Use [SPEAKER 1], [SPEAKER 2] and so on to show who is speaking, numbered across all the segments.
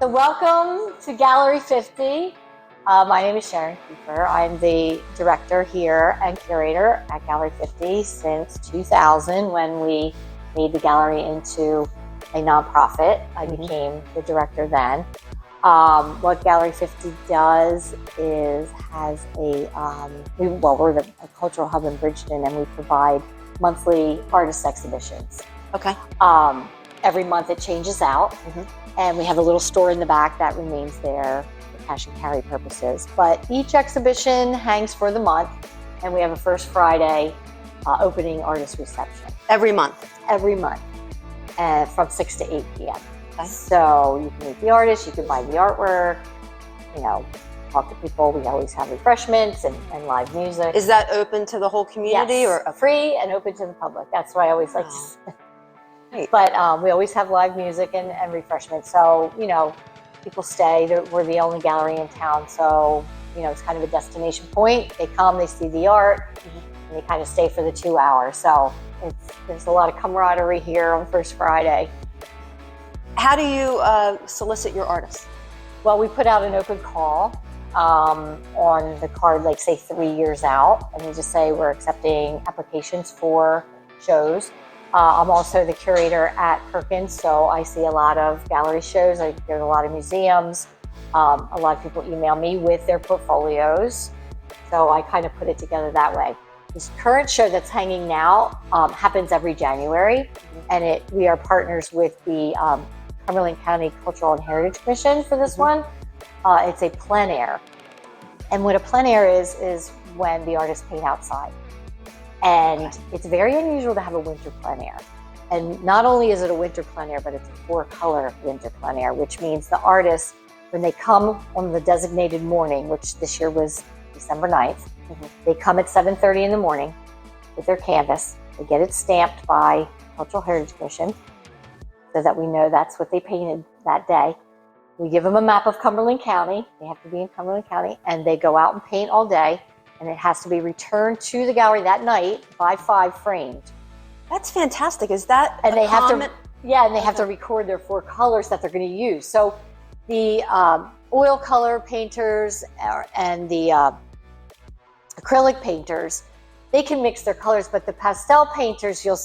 [SPEAKER 1] So welcome to Gallery 50. My name is Sharon Kiefer. I'm the director here and curator at Gallery 50 since 2000 when we made the gallery into a nonprofit. I became the director then. What Gallery 50 does is has we're a cultural hub in Bridgeton, and we provide monthly artist exhibitions.
[SPEAKER 2] Okay.
[SPEAKER 1] Every month it changes out, and we have a little store in the back that remains there for cash and carry purposes. But each exhibition hangs for the month, and we have a first Friday opening artist reception.
[SPEAKER 2] Every month?
[SPEAKER 1] Every month, from 6 to 8 p.m.
[SPEAKER 2] Okay.
[SPEAKER 1] So you can meet the artist, you can buy the artwork, talk to people. We always have refreshments and live music.
[SPEAKER 2] Is that open to the whole community?
[SPEAKER 1] Yes,
[SPEAKER 2] or
[SPEAKER 1] free and open to the public. That's why I always like to say.
[SPEAKER 2] Great.
[SPEAKER 1] But we always have live music and refreshments. So, people stay. We're the only gallery in town. So, it's kind of a destination point. They come, they see the art, and they kind of stay for the 2 hours. So there's a lot of camaraderie here on First Friday.
[SPEAKER 2] How do you solicit your artists?
[SPEAKER 1] Well, we put out an open call on the card, like say 3 years out, and we just say we're accepting applications for shows. I'm also the curator at Perkins, so I see a lot of gallery shows. I go to a lot of museums. A lot of people email me with their portfolios, so I kind of put it together that way. This current show that's hanging now happens every January, and we are partners with the Cumberland County Cultural and Heritage Commission for this one. It's a plein air, and what a plein air is when the artist paint outside. And it's very unusual to have a winter plein air. And not only is it a winter plein air, but it's a 4-color winter plein air, which means the artists, when they come on the designated morning, which this year was December 9th, they come at 7:30 in the morning with their canvas. They get it stamped by Cultural Heritage Commission so that we know that's what they painted that day. We give them a map of Cumberland County. They have to be in Cumberland County, and they go out and paint all day. And it has to be returned to the gallery that night by 5 framed.
[SPEAKER 2] That's fantastic. Is that
[SPEAKER 1] and they have
[SPEAKER 2] common?
[SPEAKER 1] They have to record their 4 colors that they're going to use. So the oil color painters and the acrylic painters, they can mix their colors, but the pastel painters, you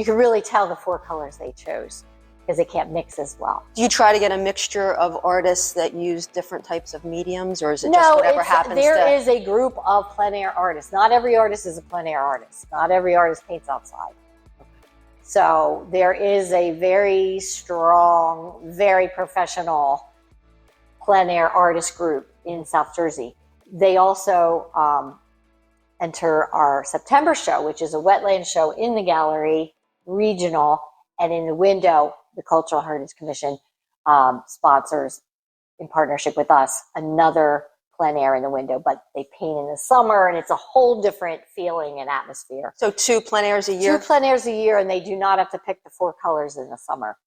[SPEAKER 1] can really tell the 4 colors they chose because they can't mix as well.
[SPEAKER 2] Do you try to get a mixture of artists that use different types of mediums, or is it just whatever happens?
[SPEAKER 1] There is a group of plein air artists. Not every artist is a plein air artist. Not every artist paints outside. So there is a very strong, very professional plein air artist group in South Jersey. They also enter our September show, which is a wetland show in the gallery, regional, and in the window, the Cultural Heritage Commission sponsors, in partnership with us, another plein air in the window, but they paint in the summer, and it's a whole different feeling and atmosphere.
[SPEAKER 2] So 2 plein airs a year?
[SPEAKER 1] 2 plein airs a year, and they do not have to pick the 4 colors in the summer.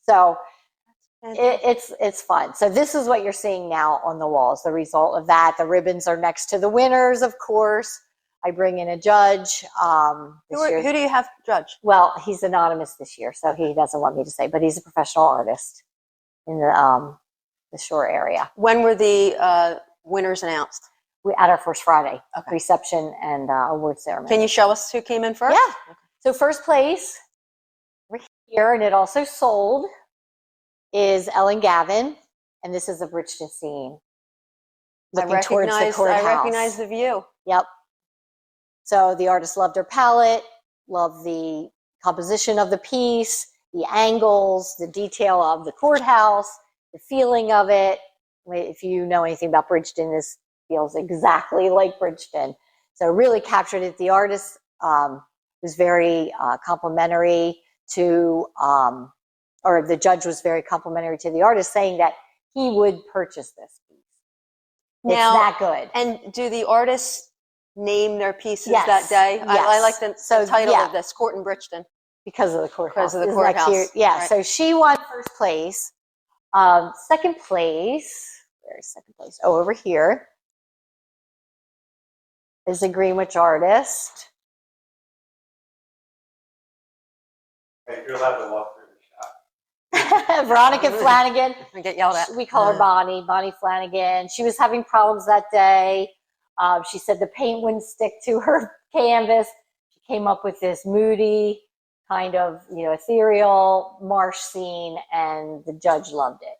[SPEAKER 1] So it's fun. So this is what you're seeing now on the walls, the result of that. The ribbons are next to the winners, of course. I bring in a judge.
[SPEAKER 2] Who do you have judge?
[SPEAKER 1] Well, he's anonymous this year, so he doesn't want me to say, but he's a professional artist in the shore area.
[SPEAKER 2] When were the winners announced?
[SPEAKER 1] At our first Friday reception and award ceremony.
[SPEAKER 2] Can you show us who came in first?
[SPEAKER 1] Yeah. Okay. So first place right here, and it also sold, is Ellen Gavin, and this is a Bridgeton scene looking towards the courthouse.
[SPEAKER 2] I recognize the view.
[SPEAKER 1] Yep. So the artist loved her palette, loved the composition of the piece, the angles, the detail of the courthouse, the feeling of it. If you know anything about Bridgeton, this feels exactly like Bridgeton. So really captured it. The artist was very complimentary to, or the judge was very complimentary to the artist, saying that he would purchase this piece.
[SPEAKER 2] Now,
[SPEAKER 1] it's that good.
[SPEAKER 2] And do the artists name their pieces that day?
[SPEAKER 1] Yes.
[SPEAKER 2] I like the title of this, Court in Bridgeton.
[SPEAKER 1] Because of the courthouse.
[SPEAKER 2] Because of the courthouse.
[SPEAKER 1] Yeah,
[SPEAKER 2] right.
[SPEAKER 1] So she won first place. Second place, where's second place? Oh, over here is a Greenwich artist.
[SPEAKER 3] Hey, you're allowed to walk through the shop.
[SPEAKER 1] Veronica Flanagan.
[SPEAKER 2] I get yelled at.
[SPEAKER 1] We call her Bonnie Flanagan. She was having problems that day. She said the paint wouldn't stick to her canvas. She came up with this moody, kind of, ethereal marsh scene, and the judge loved it.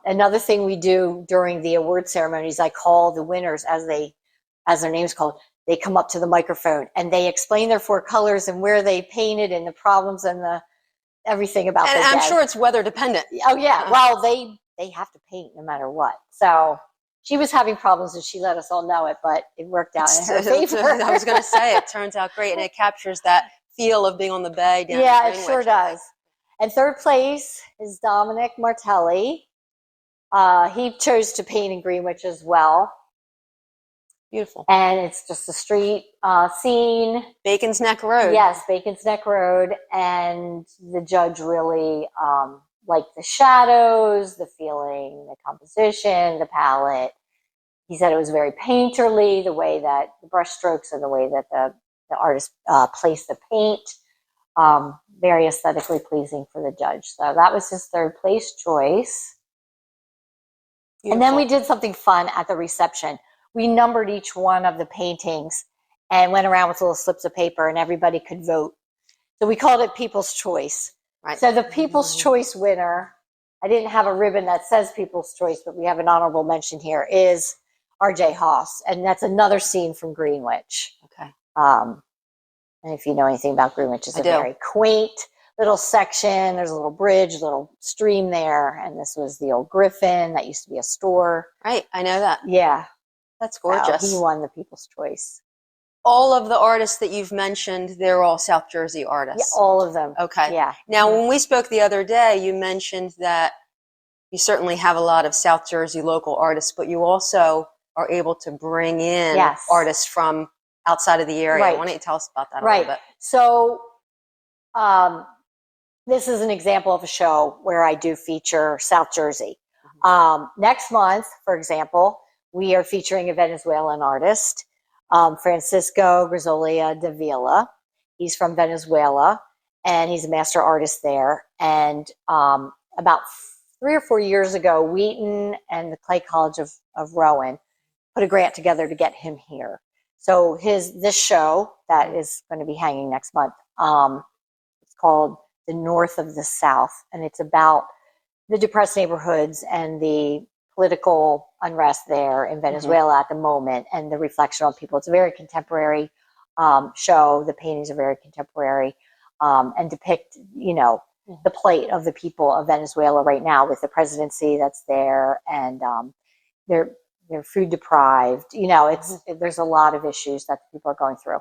[SPEAKER 1] Another thing we do during the award ceremonies, I call the winners as their name's called. They come up to the microphone and they explain their 4 colors and where they painted and the problems and everything about
[SPEAKER 2] and
[SPEAKER 1] the
[SPEAKER 2] I'm
[SPEAKER 1] day.
[SPEAKER 2] sure it's weather dependent.
[SPEAKER 1] Oh yeah, well they have to paint no matter what. So she was having problems and she let us all know it, but it worked out in her favor.
[SPEAKER 2] I was going to say, it turns out great, and it captures that feel of being on the bay down
[SPEAKER 1] Yeah,
[SPEAKER 2] in
[SPEAKER 1] it
[SPEAKER 2] Greenwich.
[SPEAKER 1] sure does. And third place is Dominic Martelli. He chose to paint in Greenwich as well.
[SPEAKER 2] Beautiful.
[SPEAKER 1] And it's just a street scene.
[SPEAKER 2] Bacon's Neck Road.
[SPEAKER 1] Yes, Bacon's Neck Road. And the judge really liked the shadows, the feeling, the composition, the palette. He said it was very painterly, the way that the brush strokes and the way that the artist placed the paint. Very aesthetically pleasing for the judge. So that was his third place choice. Beautiful. And then we did something fun at the reception. We numbered each one of the paintings and went around with little slips of paper, and everybody could vote. So we called it People's Choice.
[SPEAKER 2] Right.
[SPEAKER 1] So the People's Choice winner, I didn't have a ribbon that says People's Choice, but we have an honorable mention here, is R.J. Haas. And that's another scene from Greenwich.
[SPEAKER 2] Okay.
[SPEAKER 1] And if you know anything about Greenwich, it's a very quaint little section. There's a little bridge, a little stream there. And this was the old Griffin that used to be a store.
[SPEAKER 2] Right. I know that.
[SPEAKER 1] Yeah.
[SPEAKER 2] That's gorgeous.
[SPEAKER 1] He won the People's Choice.
[SPEAKER 2] All of the artists that you've mentioned, they're all South Jersey artists.
[SPEAKER 1] Yeah, all of them.
[SPEAKER 2] Okay.
[SPEAKER 1] Yeah.
[SPEAKER 2] Now, when we spoke the other day, you mentioned that you certainly have a lot of South Jersey local artists, but you also are able to bring in artists from outside of the area.
[SPEAKER 1] Right.
[SPEAKER 2] Why don't you tell us about that a
[SPEAKER 1] little
[SPEAKER 2] bit?
[SPEAKER 1] So this is an example of a show where I do feature South Jersey. Next month, for example, we are featuring a Venezuelan artist, Francisco Grisolia de Vila. He's from Venezuela, and he's a master artist there. And about 3 or 4 years ago, Wheaton and the Clay College of Rowan put a grant together to get him here. So this show that is going to be hanging next month, it's called The North of the South, and it's about the depressed neighborhoods and the political unrest there in Venezuela at the moment, and the reflection on people. It's a very contemporary show. The paintings are very contemporary and depict, the plight of the people of Venezuela right now with the presidency that's there, and they're food deprived. There's a lot of issues that the people are going through.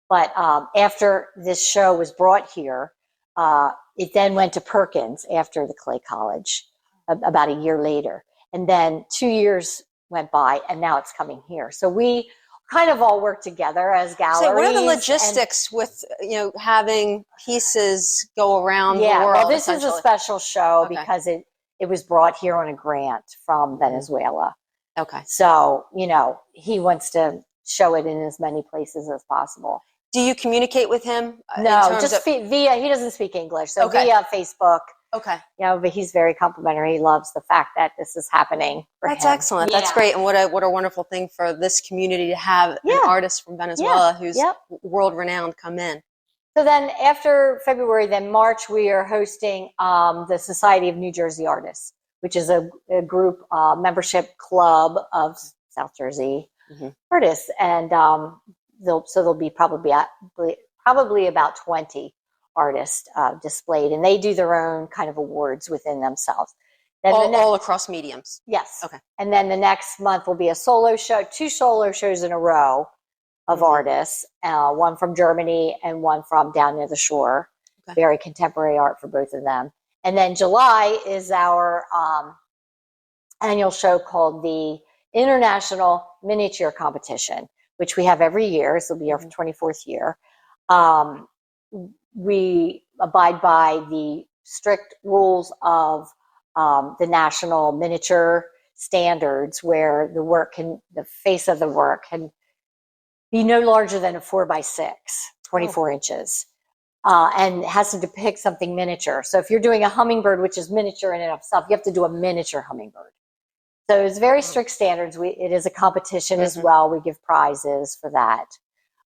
[SPEAKER 1] But after this show was brought here, it then went to Perkins after the Clay College about a year later. And then 2 years went by, and now it's coming here. So we kind of all work together as galleries.
[SPEAKER 2] So what are the logistics with, having pieces go around the world?
[SPEAKER 1] Well, this is a special show because it was brought here on a grant from Venezuela.
[SPEAKER 2] Okay.
[SPEAKER 1] So, he wants to show it in as many places as possible.
[SPEAKER 2] Do you communicate with him?
[SPEAKER 1] No, just via, he doesn't speak English. So via Facebook.
[SPEAKER 2] Okay.
[SPEAKER 1] But he's very complimentary. He loves the fact that this is happening for him.
[SPEAKER 2] That's excellent. Yeah. That's great. And what a wonderful thing for this community to have an artist from Venezuela who's world-renowned come in.
[SPEAKER 1] So then after February, then March, we are hosting the Society of New Jersey Artists, which is a group membership club of South Jersey artists. And there'll be probably about 20 artists displayed, and they do their own kind of awards within themselves. Then
[SPEAKER 2] all across mediums.
[SPEAKER 1] Yes.
[SPEAKER 2] Okay.
[SPEAKER 1] And then the next month will be a solo show, 2 solo shows in a row of artists, one from Germany and one from down near the shore. Okay. Very contemporary art for both of them. And then July is our annual show called the International Miniature Competition, which we have every year. This will be our 24th year. We abide by the strict rules of the national miniature standards, where the face of the work can be no larger than a 4x6, 24 inches. and it has to depict something miniature. So if you're doing a hummingbird, which is miniature in and of itself, you have to do a miniature hummingbird. So it's very strict standards. It is a competition as well. We give prizes for that.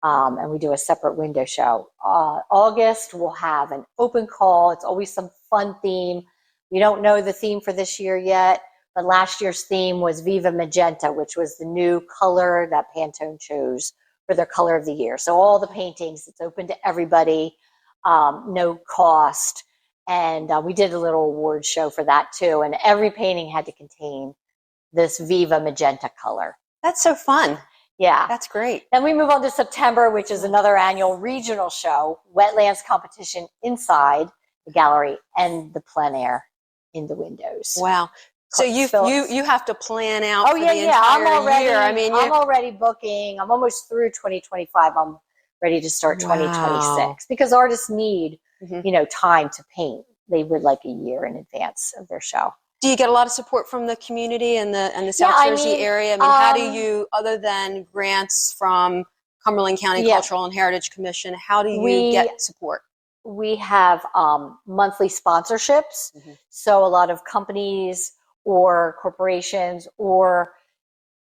[SPEAKER 1] And we do a separate window show. August, we'll have an open call. It's always some fun theme. We don't know the theme for this year yet, but last year's theme was Viva Magenta, which was the new color that Pantone chose for their color of the year. So all the paintings, it's open to everybody, no cost. And we did a little award show for that too. And every painting had to contain this Viva Magenta color.
[SPEAKER 2] That's so fun.
[SPEAKER 1] Yeah.
[SPEAKER 2] That's great.
[SPEAKER 1] Then we move on to September, which is another annual regional show, wetlands competition inside the gallery and the plein air in the windows.
[SPEAKER 2] Wow. So you have to plan out for the entire year. I mean,
[SPEAKER 1] I'm already booking. I'm almost through 2025. I'm ready to start 2026 because artists need, time to paint. They would like a year in advance of their show.
[SPEAKER 2] Do you get a lot of support from the community and the South Jersey area? I mean, how do you, other than grants from Cumberland County Cultural and Heritage Commission, how do you get support?
[SPEAKER 1] We have monthly sponsorships. So a lot of companies or corporations or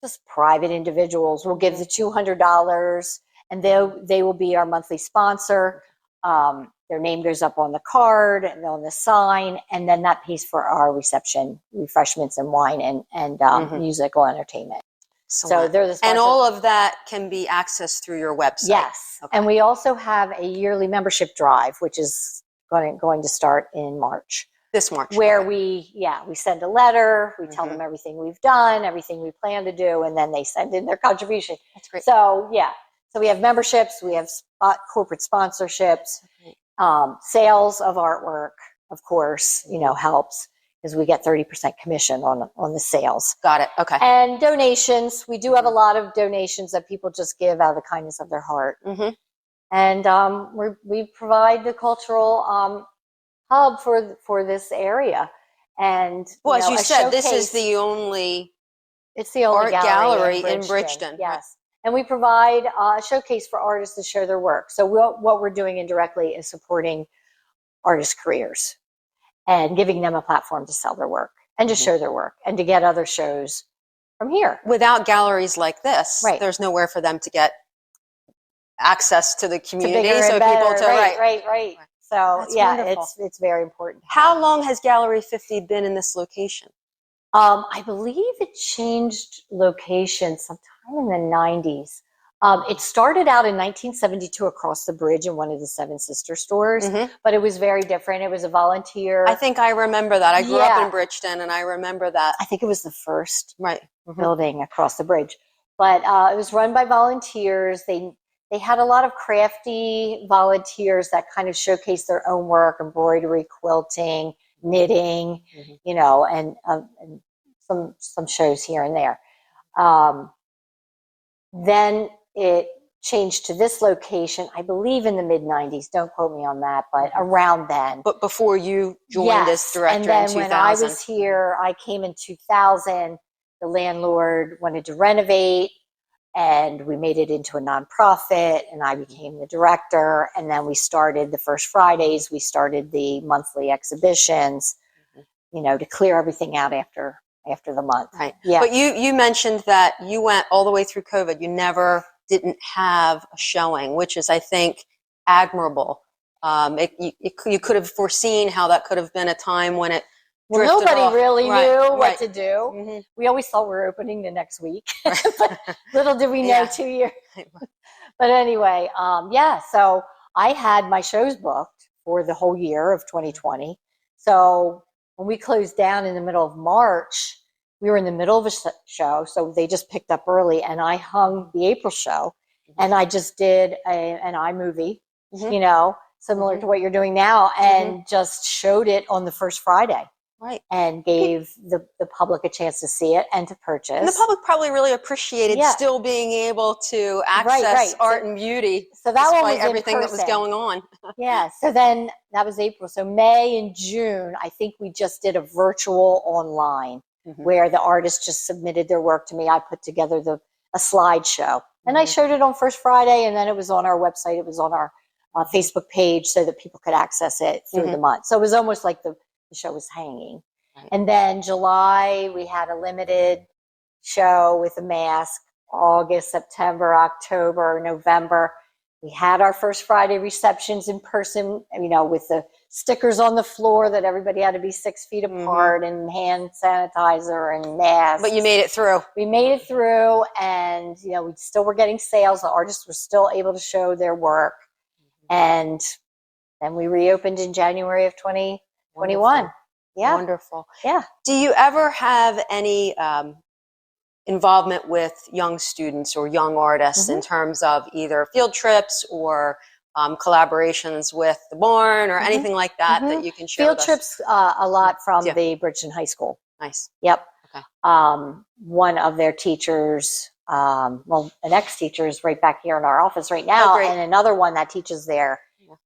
[SPEAKER 1] just private individuals will give the $200 and they will be our monthly sponsor. Their name goes up on the card and on the sign, and then that pays for our reception, refreshments and wine and musical entertainment. So they're the sponsors.
[SPEAKER 2] And all of that can be accessed through your website.
[SPEAKER 1] Yes. Okay. And we also have a yearly membership drive, which is going to start in March.
[SPEAKER 2] This March.
[SPEAKER 1] Where we send a letter, we tell them everything we've done, everything we plan to do, and then they send in their contribution.
[SPEAKER 2] That's great.
[SPEAKER 1] So, so we have memberships, we have corporate sponsorships, sales of artwork, of course, helps because we get 30% commission on the sales.
[SPEAKER 2] Got it. Okay.
[SPEAKER 1] And donations. We do have a lot of donations that people just give out of the kindness of their heart. And we provide the cultural hub for this area. And
[SPEAKER 2] as you said, this is the only art gallery in Bridgeton.
[SPEAKER 1] Yes. And we provide a showcase for artists to share their work. So what we're doing indirectly is supporting artists' careers and giving them a platform to sell their work and to show their work and to get other shows from here.
[SPEAKER 2] Without galleries like this, there's nowhere for them to get access to the community.
[SPEAKER 1] Right. So it's very important.
[SPEAKER 2] How long has Gallery 50 been in this location?
[SPEAKER 1] I believe it changed location sometime in the 90s. It started out in 1972 across the bridge in one of the Seven Sister stores, but it was very different. It was a volunteer.
[SPEAKER 2] I think I remember that. I grew up in Bridgeton, and I remember that.
[SPEAKER 1] I think it was the first building across the bridge, but it was run by volunteers. They had a lot of crafty volunteers that kind of showcased their own work, embroidery, quilting, knitting, and some shows here and there. Then it changed to this location, I believe in the mid-90s. Don't quote me on that, but around then.
[SPEAKER 2] But before you joined as director in 2000.
[SPEAKER 1] And then when I was here, I came in 2000. The landlord wanted to renovate, and we made it into a nonprofit, and I became the director. And then we started the first Fridays. We started the monthly exhibitions, to clear everything out after the month.
[SPEAKER 2] Right. Yeah. But you mentioned that you went all the way through COVID. You never didn't have a showing, which is, I think, admirable. You could have foreseen how that could have been a time when it drifted
[SPEAKER 1] nobody
[SPEAKER 2] off.
[SPEAKER 1] Really knew what to do. We always thought we were opening the next week. But little did we know 2 years. But anyway, so I had my shows booked for the whole year of 2020. So when we closed down in the middle of March, we were in the middle of a show, so they just picked up early, and I hung the April show, and I just did an iMovie, similar to what you're doing now, and just showed it on the first Friday.
[SPEAKER 2] Right.
[SPEAKER 1] And gave the public a chance to see it and to purchase.
[SPEAKER 2] And the public probably really appreciated still being able to access art and beauty despite everything that was going on.
[SPEAKER 1] So then that was April. So May and June, I think we just did a virtual online where the artists just submitted their work to me. I put together a slideshow. And I showed it on First Friday, and then it was on our website. It was on our Facebook page so that people could access it through the month. So it was almost like the show was hanging.
[SPEAKER 2] Right.
[SPEAKER 1] And then July, we had a limited show with a mask. August, September, October, November. We had our first Friday receptions in person, with the stickers on the floor that everybody had to be 6 feet apart and hand sanitizer and masks.
[SPEAKER 2] But you made it through.
[SPEAKER 1] We made it through, and we still were getting sales. The artists were still able to show their work. And then we reopened in January of 2021.
[SPEAKER 2] Wonderful.
[SPEAKER 1] Yeah.
[SPEAKER 2] Wonderful.
[SPEAKER 1] Yeah.
[SPEAKER 2] Do you ever have any involvement with young students or young artists in terms of either field trips or collaborations with the Barn or anything like that that you can share
[SPEAKER 1] Field
[SPEAKER 2] with us?
[SPEAKER 1] trips a lot from the Bridgeton High School.
[SPEAKER 2] Nice.
[SPEAKER 1] Yep.
[SPEAKER 2] Okay.
[SPEAKER 1] One of their teachers, an ex-teacher is right back here in our office right now, and another one that teaches there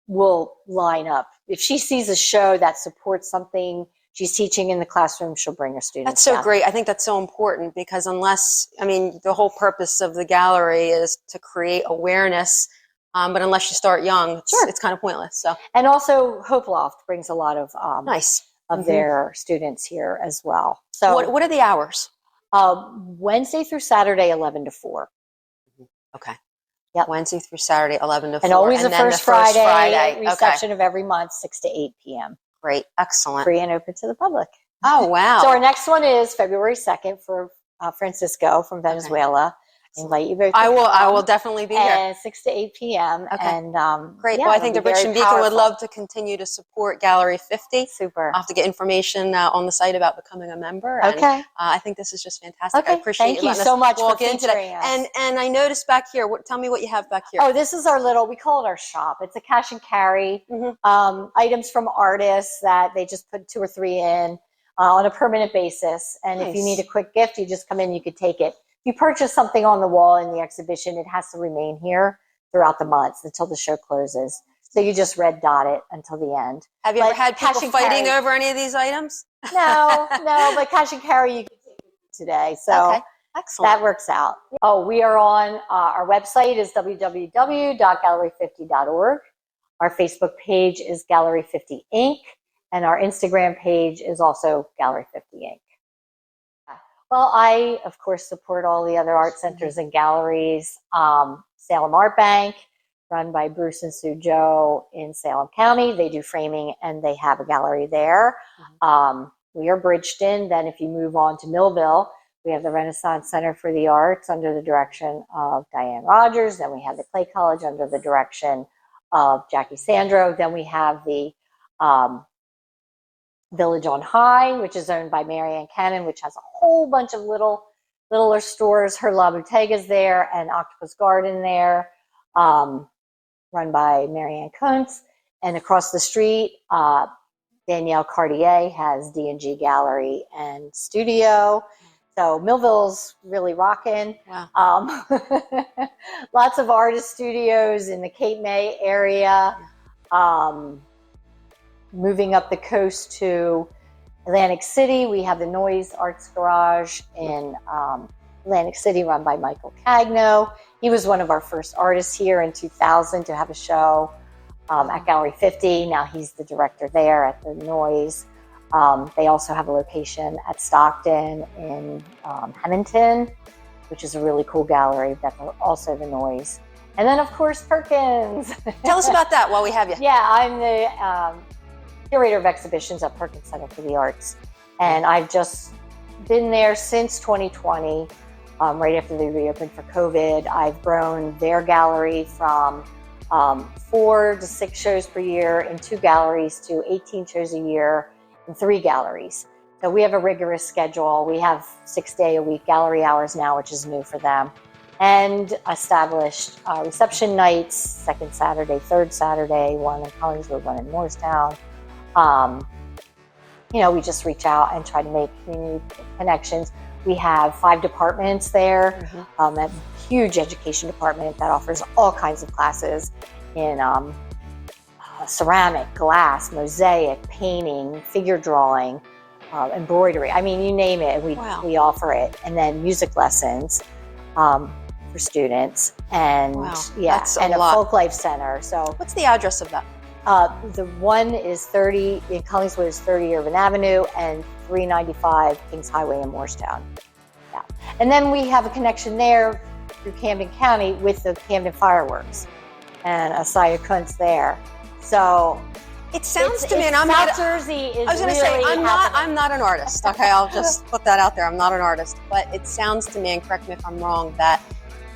[SPEAKER 1] will line up. If she sees a show that supports something she's teaching in the classroom, she'll bring her students.
[SPEAKER 2] That's so
[SPEAKER 1] down.
[SPEAKER 2] great. I think that's so important because the whole purpose of the gallery is to create awareness. But unless you start young, it's kind of pointless. So,
[SPEAKER 1] and also Hope Loft brings a lot of
[SPEAKER 2] nice
[SPEAKER 1] of their students here as well. So,
[SPEAKER 2] what are the hours?
[SPEAKER 1] Wednesday through Saturday, 11 to 4.
[SPEAKER 2] Okay.
[SPEAKER 1] Yep.
[SPEAKER 2] Wednesday through Saturday, 11 to 4.
[SPEAKER 1] And always the first Friday reception
[SPEAKER 2] okay.
[SPEAKER 1] of every month, 6 to 8 p.m.
[SPEAKER 2] Great. Excellent.
[SPEAKER 1] Free and open to the public.
[SPEAKER 2] Oh, wow.
[SPEAKER 1] So our next one is February 2nd for Francisco from Venezuela. Invite you both.
[SPEAKER 2] I will definitely be here.
[SPEAKER 1] 6 to 8 p.m.
[SPEAKER 2] Okay.
[SPEAKER 1] And
[SPEAKER 2] great.
[SPEAKER 1] Yeah,
[SPEAKER 2] well, I think the Bridgeton Beacon would love to continue to support Gallery 50.
[SPEAKER 1] Super.
[SPEAKER 2] I'll have to get information on the site about becoming a member.
[SPEAKER 1] Okay.
[SPEAKER 2] And, I think this is just fantastic.
[SPEAKER 1] Okay.
[SPEAKER 2] I appreciate
[SPEAKER 1] Thank you so much for featuring us.
[SPEAKER 2] And I noticed back here. Tell me what you have back here.
[SPEAKER 1] Oh, this is our we call it our shop. It's a cash and carry. Items from artists that they just put 2 or 3 in on a permanent basis. And if you need a quick gift, you just come in, you could take it. If you purchase something on the wall in the exhibition, it has to remain here throughout the month until the show closes. So you just red dot it until the end.
[SPEAKER 2] Have you ever had people fighting over any of these items?
[SPEAKER 1] No, but cash and carry you can take today. So
[SPEAKER 2] excellent.
[SPEAKER 1] That works out. Oh, we are on our website is www.gallery50.org. Our Facebook page is Gallery 50 Inc. And our Instagram page is also Gallery 50 Inc. Well, I, of course, support all the other art centers and galleries. Salem Art Bank, run by Bruce and Sue Joe in Salem County. They do framing and they have a gallery there. We are Bridgeton. Then if you move on to Millville, we have the Renaissance Center for the Arts under the direction of Diane Rogers. Then we have the Clay College under the direction of Jackie Sandro. Then we have the Village on High, which is owned by Marianne Cannon, which has a whole bunch of littler stores. Her La Bottega's there and Octopus Garden there, run by Marianne Kuntz. And across the street, Danielle Cartier has D&G Gallery and Studio. So Millville's really rocking.
[SPEAKER 2] Wow.
[SPEAKER 1] Lots of artist studios in the Cape May area. Moving up the coast to Atlantic City, we have the Noise Arts Garage in Atlantic City, run by Michael Cagno. He was one of our first artists here in 2000 to have a show at Gallery 50. Now he's the director there at the Noise. They also have a location at Stockton in Hennington, which is a really cool gallery. That's also the Noise. And then, of course, Perkins.
[SPEAKER 2] Tell us about that while we have you.
[SPEAKER 1] Yeah, I'm the curator of exhibitions at Perkins Center for the Arts. And I've just been there since 2020, right after they reopened for COVID. I've grown their gallery from 4 to 6 shows per year in 2 galleries to 18 shows a year in 3 galleries. So we have a rigorous schedule. We have 6-day-a-week gallery hours now, which is new for them. And established reception nights, second Saturday, third Saturday, one in Collingswood, one in Moorestown. We just reach out and try to make community connections. We have 5 departments there, a huge education department that offers all kinds of classes in ceramic, glass, mosaic, painting, figure drawing, embroidery. I mean, you name it, we offer it. And then music lessons. for students, and
[SPEAKER 2] Wow,
[SPEAKER 1] yeah,
[SPEAKER 2] that's a
[SPEAKER 1] and a
[SPEAKER 2] lot.
[SPEAKER 1] folk life center. So
[SPEAKER 2] What's the address of that?
[SPEAKER 1] the one is 30 in Collingswood is 30 Irvin Avenue and 395 Kings Highway in Morristown. Yeah, and then we have a connection there through Camden County with the Camden Fireworks and Asaya Kunz there. So
[SPEAKER 2] It sounds to me, and I'm
[SPEAKER 1] South
[SPEAKER 2] not.
[SPEAKER 1] Jersey is
[SPEAKER 2] I was going to
[SPEAKER 1] really
[SPEAKER 2] say I'm
[SPEAKER 1] happening.
[SPEAKER 2] not an artist. Okay, I'll just put that out there. I'm not an artist, but it sounds to me, and correct me if I'm wrong, that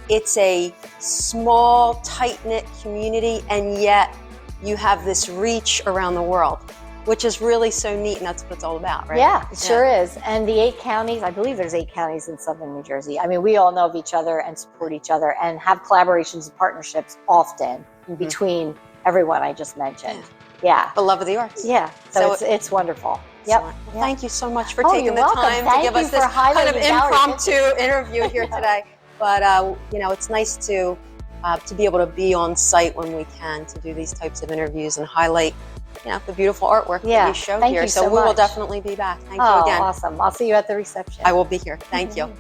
[SPEAKER 2] it's a small, tight-knit community, and yet you have this reach around the world, which is really so neat, and that's what it's all about, right?
[SPEAKER 1] Yeah, it sure is. And the 8 counties, I believe there's 8 counties in southern New Jersey. I mean, we all know of each other and support each other and have collaborations and partnerships often between everyone I just mentioned. Yeah.
[SPEAKER 2] The love of the arts.
[SPEAKER 1] Yeah.
[SPEAKER 2] So
[SPEAKER 1] it's wonderful. Yep.
[SPEAKER 2] Well, thank you so much for
[SPEAKER 1] Oh,
[SPEAKER 2] taking
[SPEAKER 1] you're
[SPEAKER 2] the
[SPEAKER 1] welcome.
[SPEAKER 2] time to
[SPEAKER 1] Thank
[SPEAKER 2] give
[SPEAKER 1] you
[SPEAKER 2] us
[SPEAKER 1] for
[SPEAKER 2] this kind of
[SPEAKER 1] highlighting Valerie.
[SPEAKER 2] impromptu interview here today. But you know, it's nice to be able to be on site when we can to do these types of interviews and highlight, you know, the beautiful artwork that you show
[SPEAKER 1] thank
[SPEAKER 2] here.
[SPEAKER 1] you
[SPEAKER 2] So
[SPEAKER 1] so
[SPEAKER 2] we will
[SPEAKER 1] much.
[SPEAKER 2] definitely be back. Thank you
[SPEAKER 1] Oh,
[SPEAKER 2] again.
[SPEAKER 1] awesome. I'll see you at the reception.
[SPEAKER 2] I will be here. Thank you.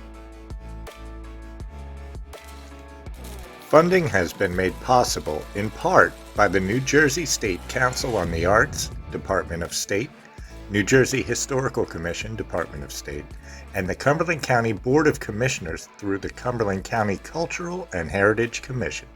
[SPEAKER 3] Funding has been made possible in part by the New Jersey State Council on the Arts, Department of State, New Jersey Historical Commission, Department of State, and the Cumberland County Board of Commissioners through the Cumberland County Cultural and Heritage Commission.